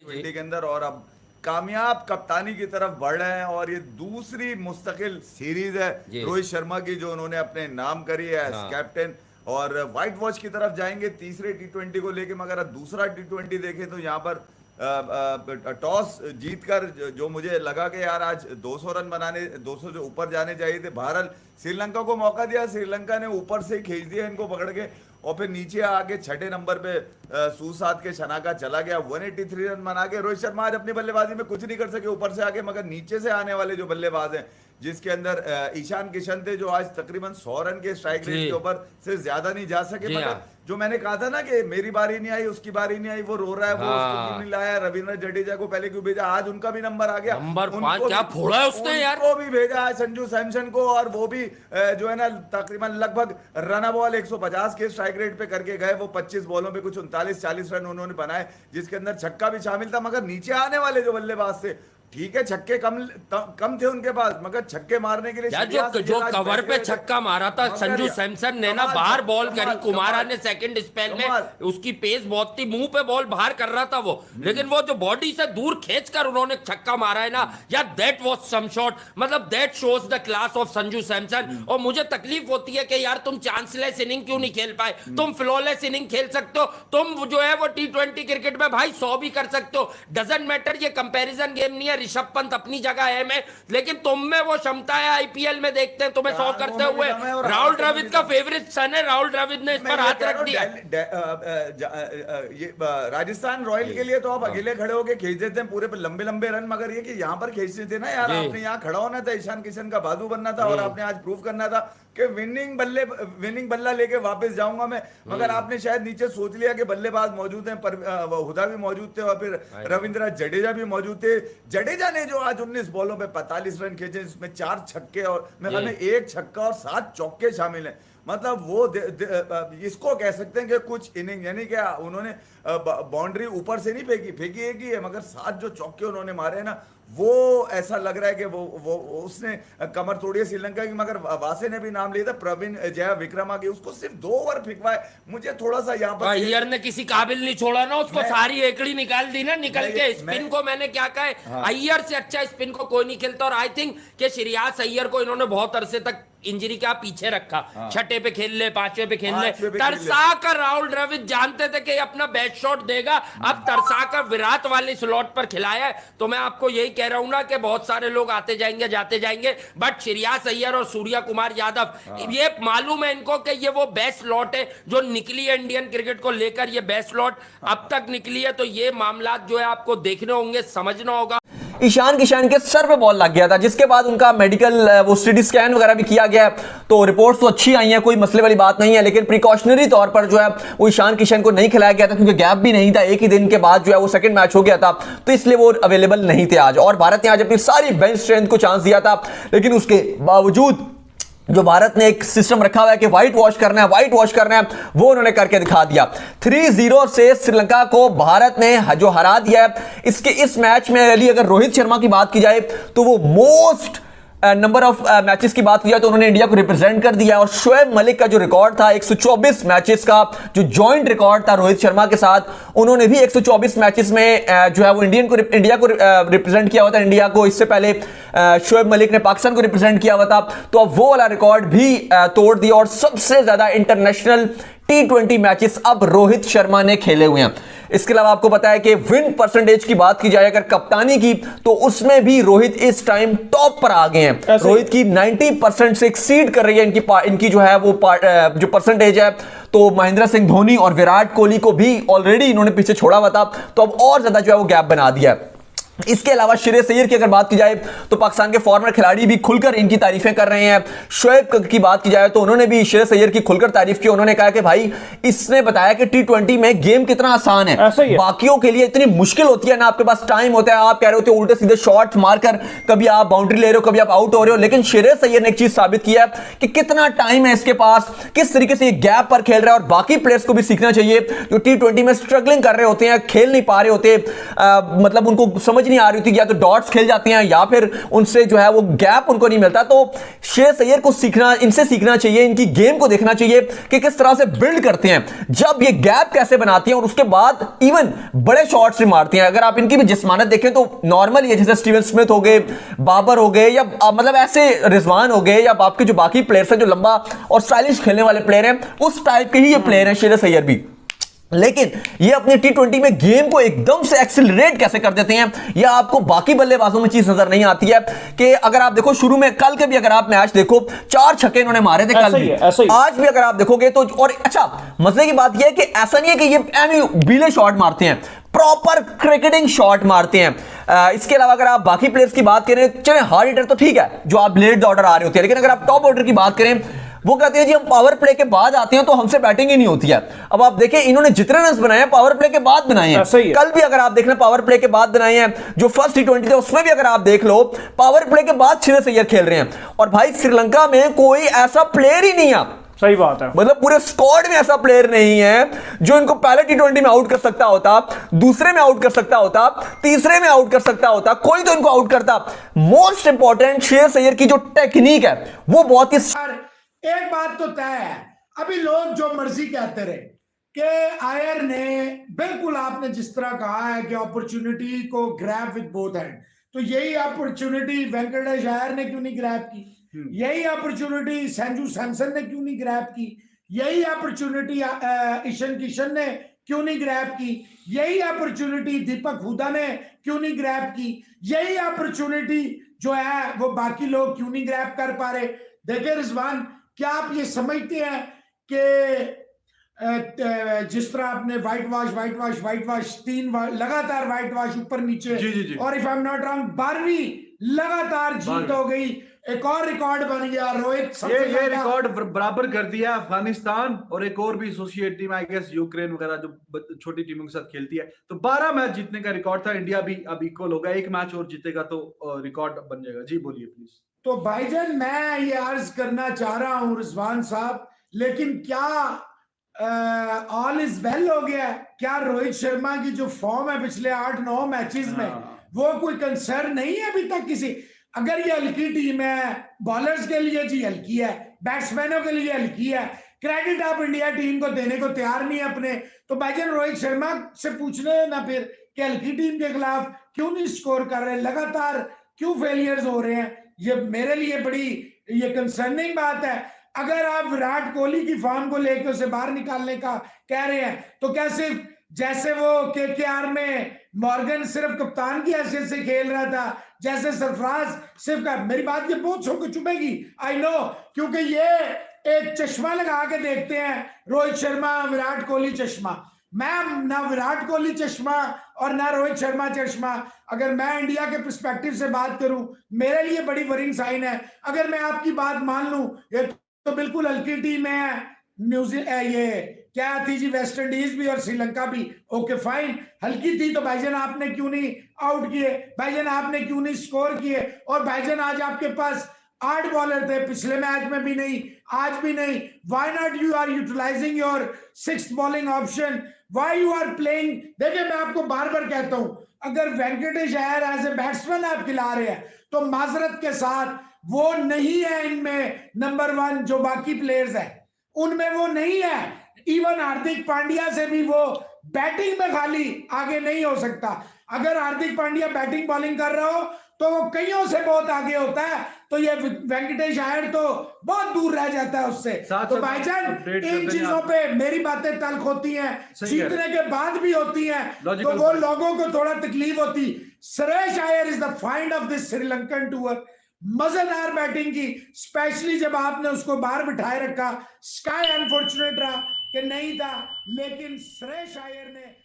20 के अंदर, और अब कामयाब कप्तानी की तरफ बढ़ रहे हैं। और ये दूसरी मुस्तकिल सीरीज है रोहित शर्मा की जो उन्होंने अपने नाम करी है एज कैप्टन, और व्हाइट वॉच की तरफ जाएंगे तीसरे टी20 को लेके। मगर अब दूसरा टी20 देखें तो यहाँ पर टॉस जीतकर जो मुझे लगा कि यार आज 200 रन बनाने, 200 से ऊपर जाने चाहिए थे। भारत श्रीलंका को मौका दिया, श्रीलंका ने ऊपर से ही खींच दिया इनको पकड़ के, और फिर नीचे आके छठे नंबर पे सूसाद के शनाका चला गया 183 रन बना के। रोहित शर्मा आज अपनी बल्लेबाजी में कुछ नहीं कर सके ऊपर से आके, मगर नीचे से आने वाले जो बल्लेबाज हैं जिसके अंदर ईशान किशन थे जो आज तकरीबन 100 रन के स्ट्राइक रेट के ऊपर से ज्यादा नहीं जा सके। मगर जो मैंने कहा था ना कि मेरी बारी नहीं आई, उसकी बारी नहीं आई, वो रो रहा है, वो उसको क्यों नहीं लाया, रविंद्र जडेजा को पहले क्यों भेजा, आज उनका भी नंबर आ गया, नंबर 5 क्या फोड़ा है उसने यार, उनको भी भेजा है संजू सैमसन को, और वो भी जो है ना तकरीबन लगभग रन बॉल 150 के स्ट्राइक रेट पे करके गए। वो 25 बॉलों पे कुछ 39-40 रन उन्होंने बनाए, जिसके अंदर छक्का भी शामिल था। मगर नीचे आने वाले जो बल्लेबाज थे, ठीक है छक्के कम थे उनके पास, मगर छक्के मारने के लिए यार जो कवर पे छक्का मारा था संजू सैमसन ने ना, बाहर बॉल करी, कुमारा ने सेकंड स्पेल में, उसकी पेस बहुत थी, मुंह पे बॉल बाहर कर रहा था वो, लेकिन वो जो बॉडी से दूर खींचकर उन्होंने छक्का मारा है ना यार, दैट वाज सम शॉट। मतलब that shows the class of Sanju Samson. और मुझे तकलीफ होती है कि यार तुम चांसलेस इनिंग क्यों नहीं खेल पाए, तुम फ्लॉलेस इनिंग खेल सकते हो, तुम जो है वो टी20 क्रिकेट में भाई 100 भी कर सकते हो, डजंट मैटर, ये कंपैरिजन गेम नहीं है। ऋषभ पंत अपनी जगह है में, लेकिन तुम में वो क्षमता है, आईपीएल में देखते हैं तुम्हें 100 करते हुए। राहुल द्रविड़ का फेवरेट सन है, राहुल द्रविड़ ने इस पर हाथ रख दिया। राजस्थान रॉयल के लिए तो आप अकेले खड़े होके खींच देते हैं पूरे लंबे लंबे रन, मगर ये कि यहाँ पर खींचते थे ना यार, आपने यहाँ खड़ा होना था, ईशान किशन का बाजू बनना था, और आपने आज प्रूव करना था कि विनिंग बल्ला लेके वापस जाऊंगा मैं। मगर आपने शायद नीचे सोच लिया कि बल्लेबाज मौजूद हैं, पर हुदा भी मौजूद थे, और फिर रविंद्र जडेजा भी मौजूद थे। जडेजा ने जो आज 19 बॉलों पे 45 रन खींचे, जिसमें 4 छक्के और मेरे में 1 छक्का और 7 चौके शामिल हैं। मतलब वो इसको कह सकते हैं कि कुछ इनिंग, यानी क्या उन्होंने बाउंड्री ऊपर से नहीं फेंकी एक ही है, मगर 7 जो चौके उन्होंने मारे ना, वो ऐसा लग रहा है कि वो उसने कमर तोड़ी है श्रीलंका की। मगर वासे ने भी नाम लिया था, प्रवीण जया विक्रमा की, उसको सिर्फ 2 ओवर फेंकवाए। मुझे थोड़ा सा यहाँ पर अय्यर ने किसी काबिल नहीं छोड़ा ना उसको, सारी एकड़ी निकाल दी ना, निकल के स्पिन को मैंने क्या कहा है, अय्यर से अच्छा स्पिन को कोई नहीं खेलता। और आई थिंक कि श्रेयस अय्यर को इन्होंने बहुत अरसे तक इंजरी का पीछे रखा, छठे पे खेल ले, 5वें पे खेल ले, तरसा कर राहुल द्रविड़ जानते थे कि अपना बेस्ट शॉट देगा, अब तरसा कर विराट वाले स्लॉट पर खिलाया है। तो मैं आपको यही कह रहा हूं ना कि बहुत सारे लोग आते जाएंगे जाते जाएंगे, बट श्रेयस अय्यर और सूर्या कुमार यादव, ये मालूम है इनको कि ये वो बेस्ट लॉट है जो निकली है इंडियन क्रिकेट को लेकर, ये बेस्ट लॉट अब तक निकली है। तो ये मामला जो है आपको देखने होंगे, समझना होगा। ईशान किशन के सर पे बॉल लग गया था, जिसके बाद उनका मेडिकल वो सीटी स्कैन वगैरह भी किया गया, तो रिपोर्ट्स तो अच्छी आई हैं, कोई मसले वाली बात नहीं है। लेकिन प्रिकॉशनरी तौर पर जो है वो ईशान किशन को नहीं खिलाया गया था, क्योंकि गैप भी नहीं था, एक ही दिन के बाद जो है वो सेकंड मैच हो गया था, तो इसलिए वो अवेलेबल नहीं थे आज। और भारत ने आज अपनी सारी बेंच स्ट्रेंथ को चांस दिया था, लेकिन उसके बावजूद जो भारत ने एक सिस्टम रखा हुआ है कि व्हाइट वॉश करना है, वो उन्होंने करके दिखा दिया। 3-0 से श्रीलंका को भारत ने जो हरा दिया है। इस मैच में अगर रोहित शर्मा की बात की जाए तो वो मोस्ट नंबर ऑफ मैचेस की बात की जाए तो उन्होंने इंडिया को रिप्रेजेंट कर दिया। और शोएब मलिक का जो रिकॉर्ड था 124 मैचेस का, जो जॉइंट रिकॉर्ड था रोहित शर्मा के साथ, उन्होंने भी 124 मैचेस में जो है वो इंडिया को रिप्रेजेंट किया हुआ था। इंडिया को इससे पहले शोएब मलिक ने पाकिस्तान को रिप्रेजेंट किया हुआ था, तो अब वो वाला रिकॉर्ड भी तोड़ दिया। और सबसे ज्यादा इंटरनेशनल टी20 मैचेस अब रोहित शर्मा ने खेले हुए हैं। इसके अलावा आपको पता है कि विन परसेंटेज की बात की जाए अगर कप्तानी की, तो उसमें भी रोहित इस टाइम टॉप पर आ गए हैं। रोहित की 90% से एक्सीड कर रही है इनकी जो है वो जो परसेंटेज है। तो महेंद्र सिंह धोनी और विराट कोहली को भी ऑलरेडी इन्होंने पीछे छोड़ा हुआ था, तो अब और ज्यादा जो है वो गैप बना दिया है। इसके अलावा श्रेयस अय्यर की अगर बात की जाए तो पाकिस्तान के फॉर्मर खिलाड़ी भी खुलकर इनकी तारीफें कर रहे हैं। शोएब की बात की जाए तो उन्होंने भी श्रेयस अय्यर की खुलकर तारीफ की। उन्होंने कहा कि भाई इसने बताया कि टी20 में गेम कितना आसान है, बाकियों के लिए इतनी मुश्किल होती है ना, आपके पास टाइम होता है, आप कह रहे होते हो उल्टे सीधे शॉट्स मारकर कभी आप बाउंड्री ले रहे हो, कभी आप आउट हो रहे हो, लेकिन श्रेयस अय्यर ने एक चीज साबित किया कि कितना टाइम है इसके पास, किस तरीके से गैप पर खेल रहा है। और बाकी प्लेयर्स को भी सीखना चाहिए जो टी20 में स्ट्रगलिंग कर रहे होते हैं, खेल नहीं पा रहे होते, मतलब उनको समझ नहीं आ रही थी, या तो डॉट्स खेल जाती हैं या फिर उनसे जो है वो गैप उनको नहीं मिलता। तो श्रेयस अय्यर को सीखना, इनसे सीखना चाहिए, इनकी गेम को देखना चाहिए कि किस तरह से बिल्ड करते हैं, जब ये गैप कैसे बनाती हैं और उसके बाद इवन बड़े शॉट्स भी मारती हैं। अगर आप इनकी भी जिस्मानत देखें तो नॉर्मल ही है, जैसे स्टीवन स्मिथ हो गए, बाबर हो गए, या मतलब ऐसे रिजवान हो गए, या आपके जो बाकी प्लेयर्स हैं जो लंबा और स्टाइलिश खेलने वाले प्लेयर हैं, उस टाइप के ही ये प्लेयर हैं श्रेयस अय्यर भी। लेकिन ये अपनी T20 में गेम को एकदम से एक्सिलरेट कैसे कर देते हैं, या आपको बाकी बल्लेबाजों में चीज नजर नहीं आती है कि अगर आप देखो शुरू में, कल के भी अगर आप मैच देखो, 4 छक्के इन्होंने मारे थे कल भी, आज भी अगर आप देखोगे तो। और अच्छा मसले की बात यह है कि ऐसा नहीं है कि ये एमी बीले शॉट मारते हैं, प्रॉपर क्रिकेटिंग शॉट मारते हैं। इसके अलावा अगर आप बाकी प्लेयर्स की बात करें, चले हार्ड हिटर तो ठीक है जो आप लेट ऑर्डर आ रहे होते हैं, लेकिन अगर आप टॉप ऑर्डर की बात करें, वो कहते हैं जी हम पावर प्ले के बाद आते हैं तो हमसे बैटिंग ही नहीं होती है। अब आप देखें इन्होंने जितने रन बनाए हैं पावर प्ले के बाद बनाए हैं, कल भी अगर आप देख लें पावर प्ले के बाद बनाए हैं। जो फर्स्ट T20 थे उसमें भी अगर आप देख लो पावर प्ले के बाद श्रेयस अय्यर खेल रहे हैं। और भाई श्रीलंका में कोई ऐसा प्लेयर ही नहीं है, सही बात है, मतलब पूरे स्क्वाड में ऐसा प्लेयर नहीं है जो इनको पहले T20 में आउट कर सकता होता, दूसरे में आउट कर सकता होता, तीसरे में आउट कर सकता होता, कोई तो इनको आउट करता। मोस्ट इंपॉर्टेंट श्रेयस अय्यर की जो टेक्निक है वो बहुत ही। एक बात तो तय है, अभी लोग जो मर्जी कहते रहे कि आयर ने, बिल्कुल आपने जिस तरह कहा है कि अपॉर्चुनिटी को ग्रैब विद बोथ हैंड, तो यही अपॉर्चुनिटी वेंकटेश अय्यर ने क्यों नहीं ग्रैब की, यही अपॉर्चुनिटी संजू सैमसन ने क्यों नहीं ग्रैब की, यही अपॉर्चुनिटी ईशान किशन ने क्यों नहीं ग्रैब की, यही अपॉर्चुनिटी दीपक हुडा ने क्यों नहीं ग्रैब की, यही अपॉर्चुनिटी जो है वो बाकी लोग क्यों नहीं ग्रैब कर पा रहे। देखिए रिजवान, क्या आप ये समझते हैं कि जिस तरह आपने व्हाइट वॉश 3 लगातार व्हाइट वॉश ऊपर नीचे, और if I am not wrong 12वीं लगातार जीत हो गई, एक और रिकॉर्ड बन गया रोहित, ये रिकॉर्ड बराबर कर दिया अफगानिस्तान और एक और भी associate team I guess Ukraine वगैरह जो छोटी टीमों के साथ खेलती है। तो 12 मैच जीतने का रिकॉर्ड था, इंडिया भी अब इक्वल होगा, एक मैच और जीतेगा तो रिकॉर्ड बन जाएगा। जी बोलिए प्लीज। तो भाईजान मैं ये अर्ज करना चाह रहा हूं रिजवान साहब, लेकिन क्या ऑल इज वेल हो गया? क्या रोहित शर्मा की जो फॉर्म है पिछले 8-9 मैचेस में वो कोई कंसर्न नहीं है अभी तक किसी? अगर ये हल्की टीम है, बॉलर्स के लिए जी हल्की है, बैट्समैनों के लिए हल्की है, क्रेडिट आप इंडिया टीम को देने को तैयार नहीं है अपने, तो भाईजान रोहित शर्मा से पूछने ना फिर कि हल्की टीम के खिलाफ क्यों नहीं स्कोर कर रहे, लगातार क्यों फेलियर्स हो रहे हैं? ये मेरे लिए बड़ी ये कंसर्निंग बात है। अगर आप विराट कोहली की फॉर्म को लेकर उसे बाहर निकालने का कह रहे हैं, तो क्या सिर्फ जैसे वो KKR में मॉर्गन सिर्फ कप्तान की हैसियत से खेल रहा था, जैसे सरफराज सिर्फ का, मेरी बात ये बहुत छो चुभेगी आई नो, क्योंकि ये एक चश्मा लगा के देखते हैं रोहित शर्मा विराट कोहली चश्मा। मैं ना विराट कोहली चश्मा और ना रोहित शर्मा चश्मा, अगर मैं इंडिया के पर्सपेक्टिव से बात करूं मेरे लिए बड़ी वरिंग साइन है। अगर मैं आपकी बात मान लूं, ये तो बिल्कुल हल्की टीम है, न्यूजीलैंड ये क्या थी जी, वेस्ट इंडीज भी और श्रीलंका भी, ओके फाइन हल्की थी, तो भाईजान आपने क्यों नहीं आउट किए, भाईजान आपने क्यों नहीं स्कोर किए? और भाईजान आज आपके पास 8 बॉलर थे, पिछले मैच में भी नहीं, आज भी नहीं। Why not you are utilizing your 6th bowling option, why you are playing? देखिए मैं आपको बार बार कहता हूं, अगर Venkatesh Iyer as a batsman आप खिला रहे हैं तो माजरत के साथ वो नहीं है इनमें नंबर 1 जो बाकी प्लेयर्स है उनमें वो नहीं है। इवन हार्दिक पांड्या से भी वो बैटिंग में खाली आगे नहीं हो सकता। अगर हार्दिक पांड्या बैटिंग बॉलिंग कर रहा हो तो वो कईयों से बहुत आगे होता है, तो ये वेंकटेश अय्यर तो बहुत दूर रह जाता है उससे। तो भाईजान इन चीजों पे मेरी बातें तल्ख होती हैं, जीतने के बाद भी होती हैं, तो वो लोगों को थोड़ा तकलीफ होती। Shreyas Iyer is the find of this Sri Lankan tour, मजेदार बैटिंग की, स्पेशली जब आपने उसको बाहर बिठाए रखा। स्काई अनफॉर्चुनेट रहा कि नहीं था, लेकिन श्रेयस अय्यर ने